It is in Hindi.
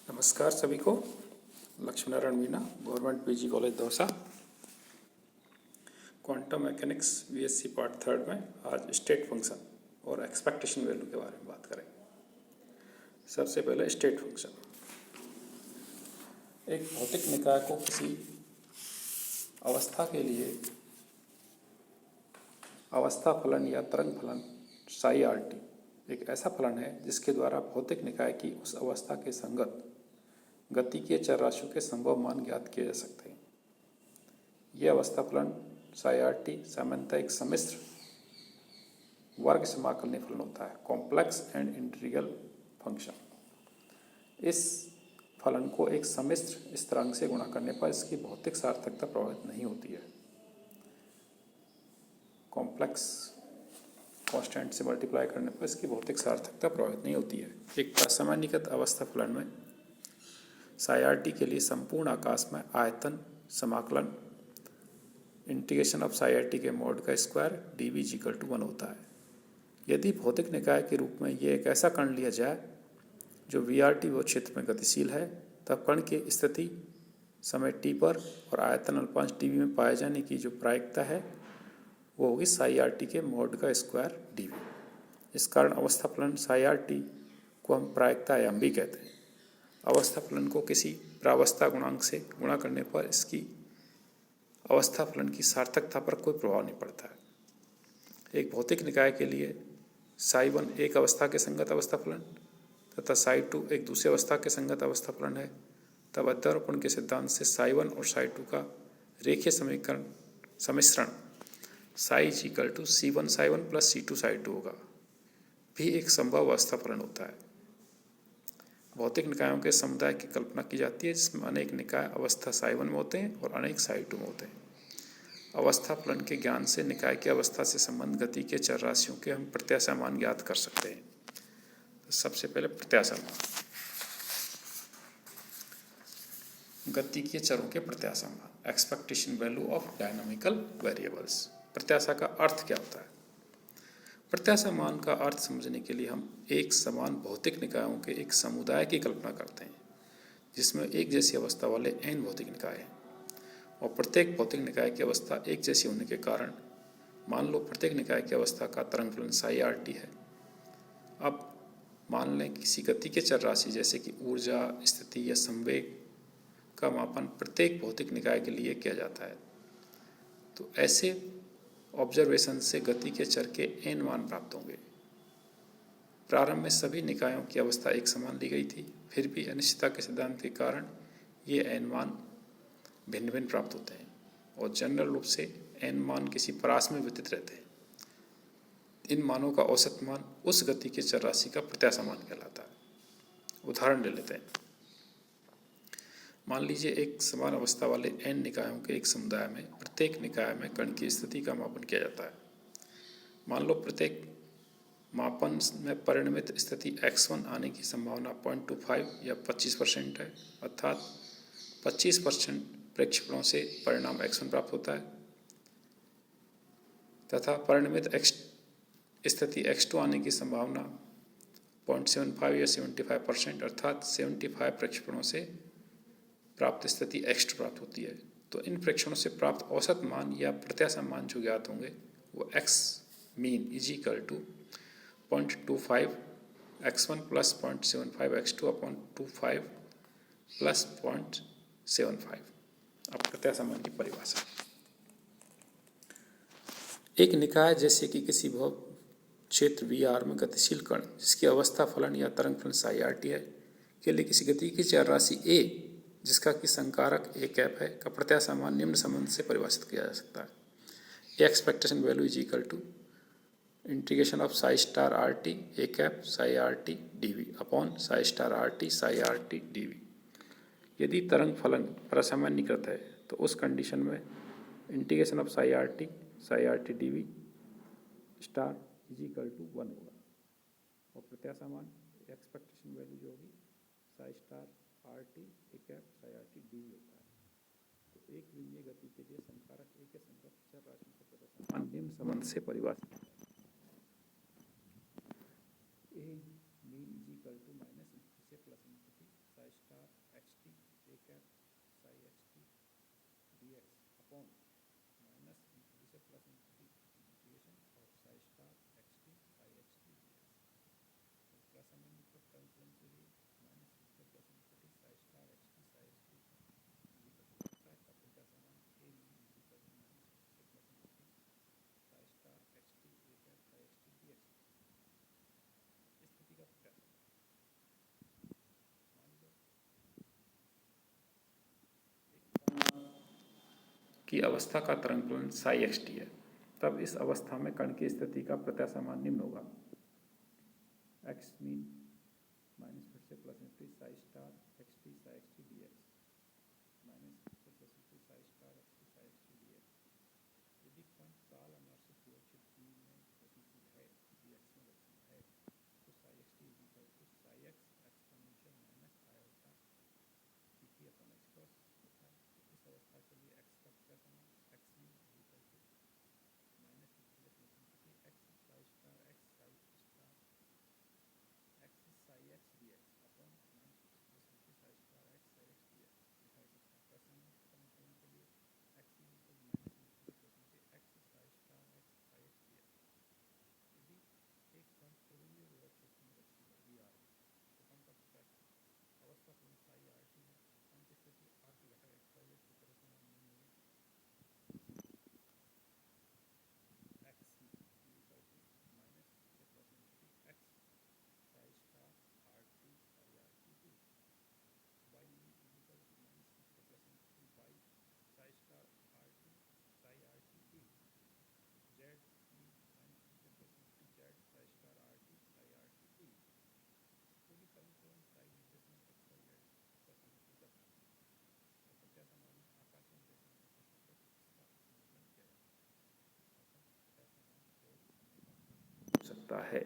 नमस्कार सभी को। Laxminarayan Meena, government PG college Dausa, quantum mechanics BSc part third में आज स्टेट फंक्शन और एक्सपेक्टेशन वैल्यू के बारे में बात करेंगे। सबसे पहले स्टेट फंक्शन। एक भौतिक निकाय को किसी अवस्था के लिए अवस्था फलन या तरंग फलन साई आर टी एक ऐसा फलन है जिसके द्वारा भौतिक निकाय की उस अवस्था के संगत गतिकीय चर राशियों के संभव मान ज्ञात किए जा सकते हैं। यह अवस्था फलन साई आर टी सामान्यतः एक सम्मिश्र वर्ग समाकलनीय फलन होता है, कॉम्प्लेक्स एंड इंटीग्रल फंक्शन। इस फलन को एक सम्मिश्र स्थिरांक से गुणा करने पर इसकी भौतिक सार्थकता प्रभावित नहीं होती है। कॉम्प्लेक्स कांस्टेंट से मल्टीप्लाई करने पर इसकी भौतिक सार्थकता प्रभावित नहीं होती है। एक असामान्यीकृत अवस्था फलन में साई आर टी के लिए संपूर्ण आकाश में आयतन समाकलन integration of psi r T के मॉड का स्क्वायर dv इक्वल टू 1 होता है। यदि भौतिक निकाय के रूप में ये एक ऐसा कण लिया जाए जो वी.आर.टी वो क्षेत्र में गतिशील है, तब कण की स्थिति समय t पर और आयतन अल्पांश dv में पाए जाने की जो प्रायिकता है वो होगी साई आर टी के मॉड का स्क्वायर dv। इस कारण अवस्था फलन साई आर टी को हम प्रायिकता आयाम भी कहते हैं। अवस्था फलन को किसी प्रावस्था गुणांक से गुणा करने पर इसकी अवस्था फलन की सार्थकता पर कोई प्रभाव नहीं पड़ता है। एक भौतिक निकाय के लिए साई 1 एक अवस्था के संगत अवस्था फलन तथा साई 2 एक दूसरी अवस्था के संगत अवस्था फलन है, तब अध्यारोपण के सिद्धांत से साई 1 और साई 2 का रेखीय समीकरण सम्मिश्रण psi equal to C1 psi 1 plus C2 psi 2 होगा, भी एक संभव अवस्था फलन होता है। भौतिक निकायों के समुदाय की कल्पना की जाती है जिसमें अनेक निकाय अवस्था साई 1 में होते हैं और अनेक साई 2 में होते हैं। अवस्था फलन के ज्ञान से निकाय की अवस्था से संबंध गति के चर राशियों के हम प्रत्याशा मान ज्ञात कर सकते हैं। तो सबसे पहले प्रत्याशा मान, गति के चरों के प्रत्याशा मान, expectation value of dynamical variables. प्रत्याशा का अर्थ क्या होता है? प्रत्याशा मान का अर्थ समझने के लिए हम एक समान भौतिक निकायों के एक समुदाय की कल्पना करते हैं जिसमें एक जैसी अवस्था वाले n भौतिक निकाय हैं और प्रत्येक भौतिक निकाय की अवस्था एक जैसी होने के कारण मान लो प्रत्येक निकाय की अवस्था का तरंग फलन साई आर टी है। अब मान लें किसी गति के चर राशि जैसे कि ऊर्जा, स्थिति या संवेग का मापन प्रत्येक भौतिक निकाय के लिए किया जाता है, तो ऐसे ऑब्जर्वेशन से गति के चर के n मान प्राप्त होंगे। प्रारंभ में सभी निकायों की अवस्था एक समान ली गई थी, फिर भी अनिश्चितता के सिद्धांत के कारण ये n मान भिन्न भिन्न प्राप्त होते हैं और जनरल रूप से n मान किसी परास में वितरित रहते हैं। इन मानों का औसत मान उस गति के चर राशि का प्रत्याशा मान कहलाता है। उदाहरण ले लेते हैं। मान लीजिए एक समान अवस्था वाले n निकायों के एक समुदाय में प्रत्येक निकाय में कण की स्थिति का मापन किया जाता है। मान लो प्रत्येक मापन में परिणमित स्थिति x1 आने की संभावना 0.25 या 25% है, अर्थात 25% प्रेक्षेपणों से परिणाम x1 प्राप्त होता है तथा परिणमित स्थिति x2 आने की संभावना 0.75 या 75% अर्थात 75 प्रेक्षेपणों से प्राप्त स्थिति x2 प्राप्त होती है। तो इन प्रेक्षणों से प्राप्त औसत मान या प्रत्याशा मान जो ज्ञात होंगे वो x mean is equal to 0.25 x1 plus 0.75 x2 upon 25 plus 0.75। अब प्रत्याशा मान की परिभाषा, एक निकाय जैसे कि किसी क्षेत्र VR में गतिशील कण जिसकी अवस्था फलन या तरंग फलन साई आर टी है के लिए किसी गति की चर राशि A जिसका कि संकारक A कैप है का प्रत्याशा मान निम्न संबंध से परिभाषित किया जा सकता है। A expectation value is equal to integration of psi star r t A cap psi r t dv upon psi star r t psi r t dv। यदि तरंग फलन असामान्यीकृत है तो उस कंडीशन में integration of psi r t dv star is equal to 1 होगा और प्रत्याशा मान एक्सपेक्टेशन वैल्यू जो होगी psi star r t A cap psi r t dv होता है। तो एक विमीय गति के लिए संकारक A के संगत चर राशि का प्रत्याशा मान निम्न संबंध से परिभाषित A mean is equal to minus infinity से plus infinity psi star cap psi x t d x upon minus infinity से plus infinity integration of psi star x t psi x t d x. तो क्या सामान्यीकृत तरंग फलन के लिए minus infinity plus infinity psi star x t psi x t होता है, तब क्या समान ए माइनस इंफिनिटी से plus infinity psi star x T A cap psi x t d x. स्थिति का प्रत्याशा मान लो की अवस्था का तरंग फलन साई एक्स टी है, तब इस अवस्था में कण की स्थिति का प्रत्याशा मान निम्न होगा। एक्स मीन माइनस फिर से plus infinity psi star x t psi x t d x minus फिर से plus infinity psi star x t psi x t d x. यदि कण काल अनार से सुरक्षित ई में गतिशील है, डी एक्स में गतिशील है, तो psi x t equal to psi x exponential minus iota t t upon x cross होता है। तो इस अवस्था के लिए एक्स का प्रत्याशा मान x mean equal to minus infinity plus infinity x psi star x psi star x psi x d x upon minus plus infinity psi star x psi x d x लिखा जा सकता है। प्रसंग तरंग फलन के लिए x mean equal minus infinity plus infinity x psi star x psi x d x. यदि एक कण ध्रुवीय विभव क्षेत्र में गतिशील है वी आर में, तो कण का प्रत्याशा अवस्था फलन साई आर टी है। कण की स्थिति आर के घटक एक्स वाई जेड की तरह समान निम्न होगा। एक्स इक्वल टू माइनस से plus infinity x psi star r t psi r t d, y mean equal to minus infinity plus infinity y psi star r t psi r t d, z mean minus infinity plus infinity z psi star r t psi r t d. क्योंकि तरंग फलन साई निर्देशांक एक्स वाई जेड का समीकरण है, तो प्रत्याशा मान में आकाशीय निर्देशांक का सूत्र इसका समाकलन किया जाता है, अतः प्रत्याशा मान प्रयोग करने का हो सकता है।